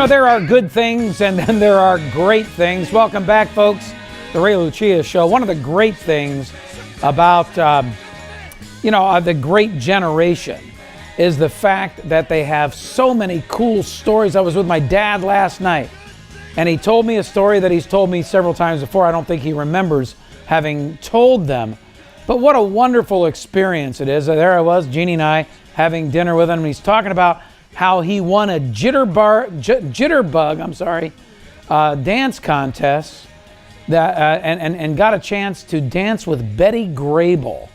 know, there are good things and then there are great things. Welcome back, folks. The Ray Lucia Show. One of the great things about, the great generation is the fact that they have so many cool stories. I was with my dad last night, and he told me a story that he's told me several times before. I don't think he remembers having told them, but what a wonderful experience it is. There I was, Jeannie and I, having dinner with him, and he's talking about how he won a jitterbug dance contest that and got a chance to dance with Betty Grable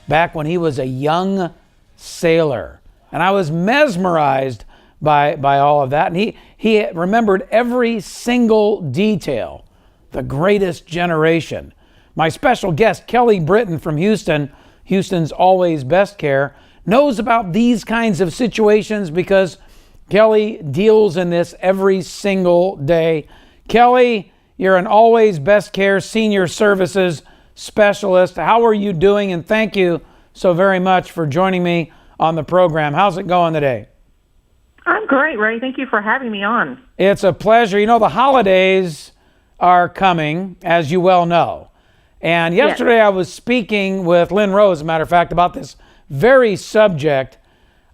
back when he was a young sailor. And I was mesmerized by all of that. And he remembered every single detail. The greatest generation. My special guest, Kelly Britton from Houston's Always Best Care, knows about these kinds of situations because Kelly deals in this every single day. Kelly, you're an Always Best Care Senior Services Specialist. How are you doing? And thank you so very much for joining me on the program. How's it going today? I'm great, Ray. Thank you for having me on. It's a pleasure. You know, the holidays are coming, as you well know. And yesterday I was speaking with Lynn Rose, as a matter of fact, about this very subject.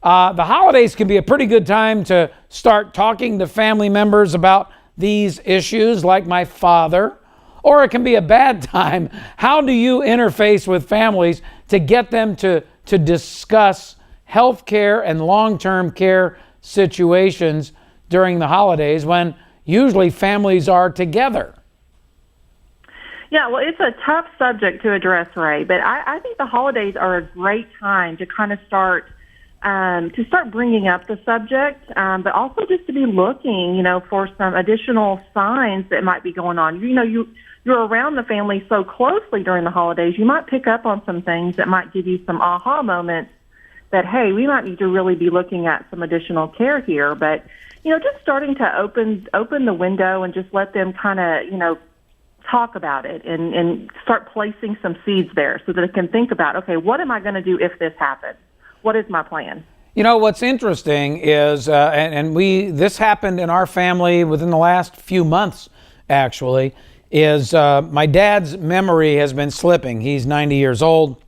The holidays can be a pretty good time to start talking to family members about these issues, like my father, or it can be a bad time. How do you interface with families to get them to discuss health care and long-term care situations during the holidays when usually families are together? Yeah, well, it's a tough subject to address, Ray, but I think the holidays are a great time to kind of start bringing up the subject, but also just to be looking, for some additional signs that might be going on. You're around the family so closely during the holidays, you might pick up on some things that might give you some aha moments that, hey, we might need to really be looking at some additional care here. But, just starting to open the window and just let them kind of, talk about it and start placing some seeds there so that they can think about, okay, what am I going to do if this happens? What is my plan? What's interesting is, this happened in our family within the last few months, actually, is my dad's memory has been slipping. He's 90 years old,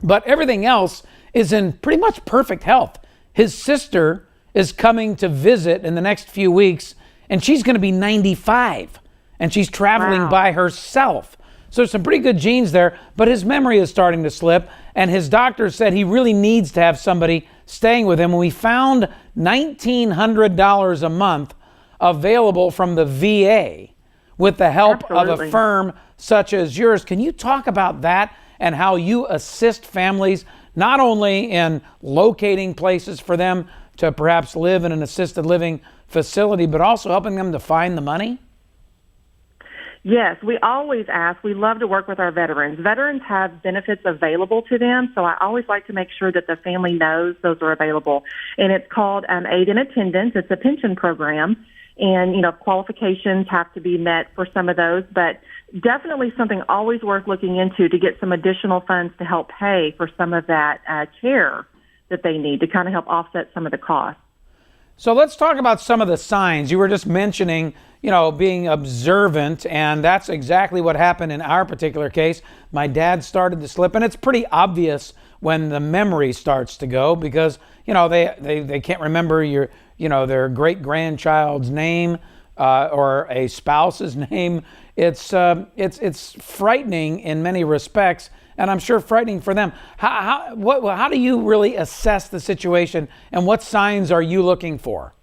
but everything else is in pretty much perfect health. His sister is coming to visit in the next few weeks, and she's going to be 95, and she's traveling by herself. So there's some pretty good genes there, but his memory is starting to slip, and his doctor said he really needs to have somebody staying with him. And we found $1,900 a month available from the VA with the help of a firm such as yours. Can you talk about that and how you assist families not only in locating places for them to perhaps live in an assisted living facility, but also helping them to find the money? Yes, we always ask. We love to work with our veterans. Veterans have benefits available to them, so I always like to make sure that the family knows those are available. And it's called Aid in Attendance. It's a pension program, and, qualifications have to be met for some of those, but definitely something always worth looking into to get some additional funds to help pay for some of that care that they need to kind of help offset some of the costs. So let's talk about some of the signs. You were just mentioning, being observant, and that's exactly what happened in our particular case. My dad started to slip, and it's pretty obvious when the memory starts to go because, they can't remember their great-grandchild's name or a spouse's name. It's frightening in many respects, and I'm sure frightening for them. How do you really assess the situation, and what signs are you looking for?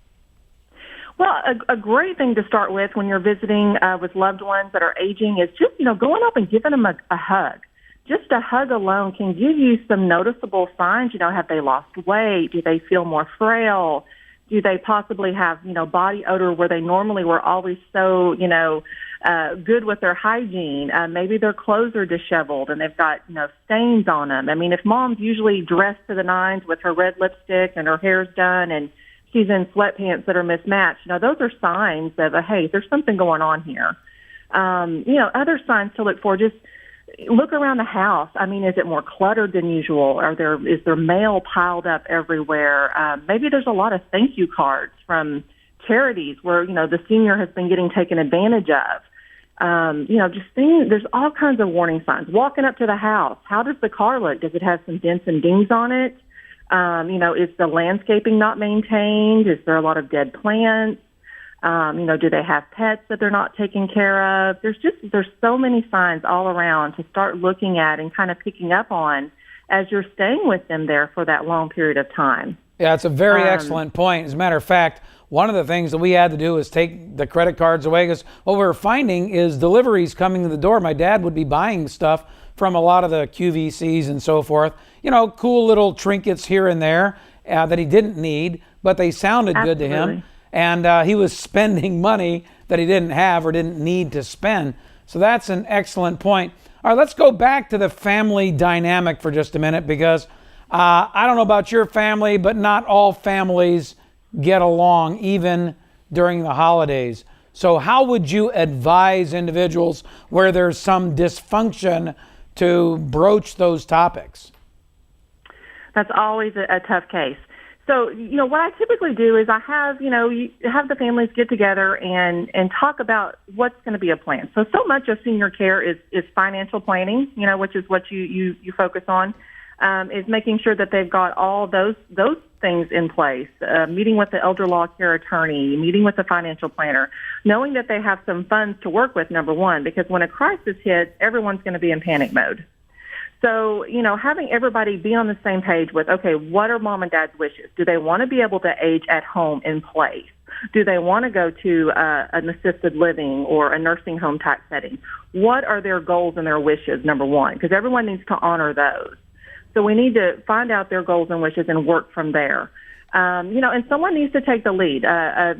Well, a great thing to start with when you're visiting with loved ones that are aging is just, going up and giving them a hug. Just a hug alone can give you some noticeable signs. Have they lost weight? Do they feel more frail? Do they possibly have, body odor where they normally were always so, good with their hygiene? Maybe their clothes are disheveled and they've got, stains on them. I mean, if mom's usually dressed to the nines with her red lipstick and her hair's done and she's in sweatpants that are mismatched, those are signs of, hey, there's something going on here. Other signs to look for, just look around the house. I mean, is it more cluttered than usual? Is there mail piled up everywhere? Maybe there's a lot of thank you cards from charities where, the senior has been getting taken advantage of. Just seeing, there's all kinds of warning signs. Walking up to the house, how does the car look? Does it have some dents and dings on it? Is the landscaping not maintained? Is there a lot of dead plants? Do they have pets that they're not taking care of? There's so many signs all around to start looking at and kind of picking up on as you're staying with them there for that long period of time. Yeah, it's a very excellent point. As a matter of fact, one of the things that we had to do is take the credit cards away, because what we were finding is deliveries coming to the door. My dad would be buying stuff from a lot of the QVCs and so forth. Cool little trinkets here and there that he didn't need, but they sounded good to him. And he was spending money that he didn't have or didn't need to spend. So that's an excellent point. All right, let's go back to the family dynamic for just a minute, because I don't know about your family, but not all families get along, even during the holidays. So how would you advise individuals where there's some dysfunction to broach those topics? That's always a tough case. So, what I typically do is I have, you have the families get together and talk about what's going to be a plan. So much of senior care is financial planning, which is what you focus on, is making sure that they've got all those things in place, meeting with the elder law care attorney, meeting with the financial planner, knowing that they have some funds to work with, number one, because when a crisis hits, everyone's going to be in panic mode. So, having everybody be on the same page with, okay, what are mom and dad's wishes? Do they want to be able to age at home in place? Do they want to go to an assisted living or a nursing home type setting? What are their goals and their wishes, number one? Because everyone needs to honor those. So we need to find out their goals and wishes and work from there. And someone needs to take the lead. A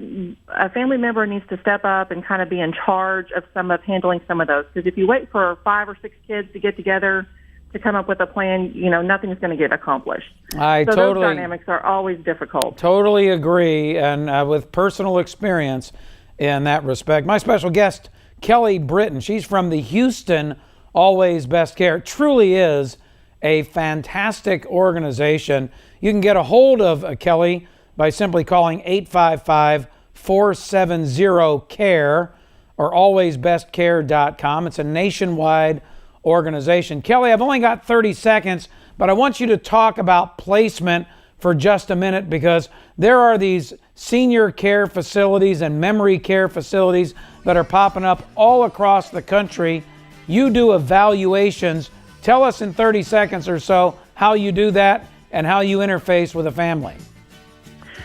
family member needs to step up and kind of be in charge of handling some of those. Because if you wait for 5 or 6 kids to get together to come up with a plan, nothing's going to get accomplished. Those dynamics are always difficult. Totally agree, and with personal experience in that respect. My special guest, Kelly Britton, she's from the Houston Always Best Care. It truly is a fantastic organization. You can get a hold of Kelly by simply calling 855-470-CARE or alwaysbestcare.com. It's a nationwide organization. Kelly, I've only got 30 seconds, but I want you to talk about placement for just a minute, because there are these senior care facilities and memory care facilities that are popping up all across the country. You do evaluations. Tell us in 30 seconds or so how you do that and how you interface with a family.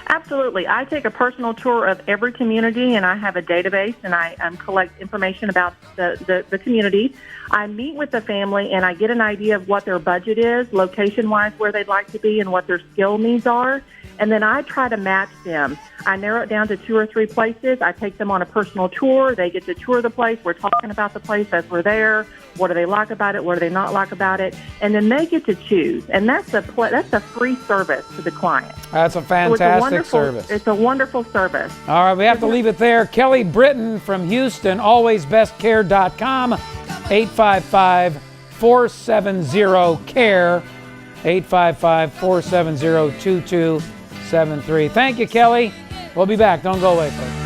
Absolutely. I take a personal tour of every community, and I have a database, and I collect information about the community. I meet with the family, and I get an idea of what their budget is, location-wise, where they'd like to be, and what their skill needs are. And then I try to match them. I narrow it down to 2 or 3 places. I take them on a personal tour. They get to tour the place. We're talking about the place as we're there. What do they like about it? What do they not like about it? And then they get to choose. And that's a free service to the client. That's a fantastic service. It's a wonderful service. All right, we have to leave it there. Kelly Britton from Houston, alwaysbestcare.com, 855-470-CARE, 855-470-2273. Thank you, Kelly. We'll be back. Don't go away, folks.